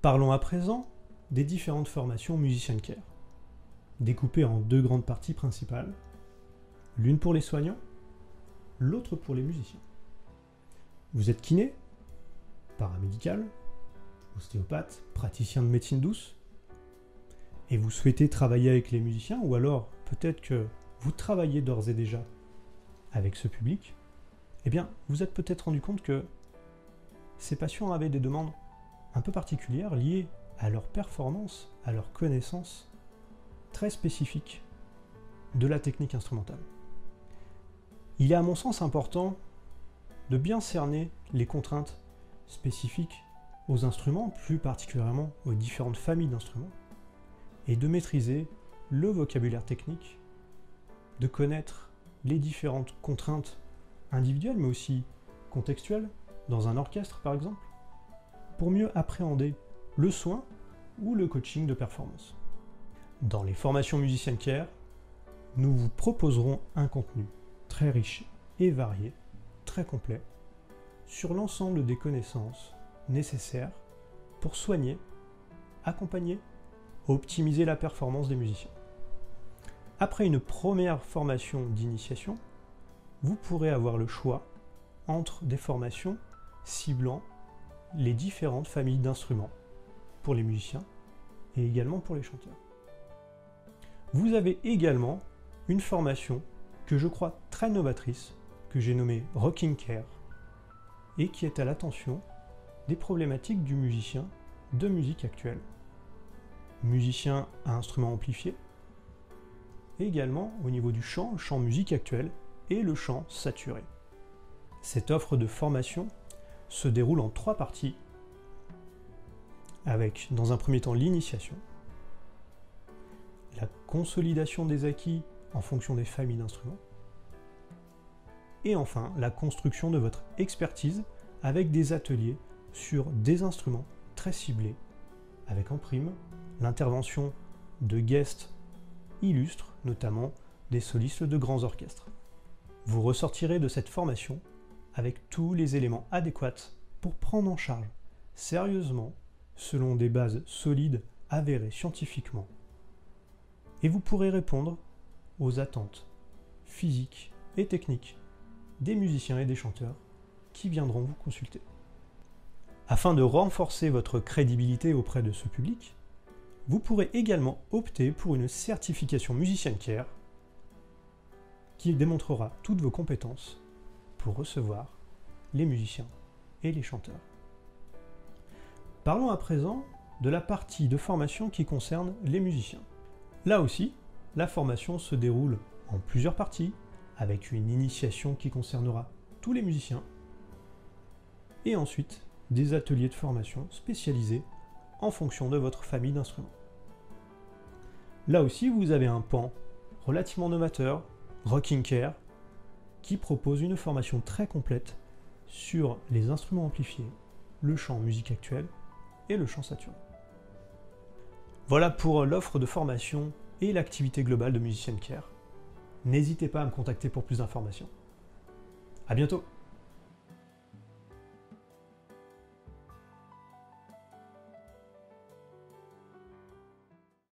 Parlons à présent des différentes formations Musician Care, découpées en deux grandes parties principales, l'une pour les soignants, l'autre pour les musiciens. Vous êtes kiné, paramédical, ostéopathe, praticien de médecine douce, et vous souhaitez travailler avec les musiciens, ou alors peut-être que vous travaillez d'ores et déjà avec ce public, eh bien, vous êtes peut-être rendu compte que ces patients avaient des demandes un peu particulières liées à leur performance, à leur connaissance très spécifique de la technique instrumentale. Il est à mon sens important de bien cerner les contraintes spécifiques aux instruments, plus particulièrement aux différentes familles d'instruments, et de maîtriser le vocabulaire technique, de connaître les différentes contraintes individuelles, mais aussi contextuelles, dans un orchestre par exemple, pour mieux appréhender le soin ou le coaching de performance. Dans les formations Musician Care, nous vous proposerons un contenu très riche et varié, très complet, sur l'ensemble des connaissances nécessaires pour soigner, accompagner, optimiser la performance des musiciens. Après une première formation d'initiation, vous pourrez avoir le choix entre des formations ciblant les différentes familles d'instruments pour les musiciens et également pour les chanteurs. Vous avez également une formation que je crois très novatrice, que j'ai nommée Rocking Care, et qui est à l'attention des problématiques du musicien de musique actuelle. Musicien à instrument amplifié, et également au niveau du chant, le chant musique actuelle et le chant saturé. Cette offre de formation se déroule en 3 parties, avec dans un premier temps l'initiation, la consolidation des acquis en fonction des familles d'instruments, et enfin la construction de votre expertise avec des ateliers sur des instruments très ciblés, avec en prime l'intervention de guests illustres, notamment des solistes de grands orchestres. Vous ressortirez de cette formation avec tous les éléments adéquats pour prendre en charge sérieusement, selon des bases solides avérées scientifiquement. Et vous pourrez répondre aux attentes physiques et techniques des musiciens et des chanteurs qui viendront vous consulter. Afin de renforcer votre crédibilité auprès de ce public, vous pourrez également opter pour une certification Musician Care qui démontrera toutes vos compétences pour recevoir les musiciens et les chanteurs. Parlons à présent de la partie de formation qui concerne les musiciens. Là aussi, la formation se déroule en plusieurs parties, avec une initiation qui concernera tous les musiciens, et ensuite des ateliers de formation spécialisés en fonction de votre famille d'instruments. Là aussi, vous avez un pan relativement novateur, Rocking Care, qui propose une formation très complète sur les instruments amplifiés, le chant musique actuelle et le chant saturé. Voilà pour l'offre de formation et l'activité globale de Musician Care. N'hésitez pas à me contacter pour plus d'informations. À bientôt!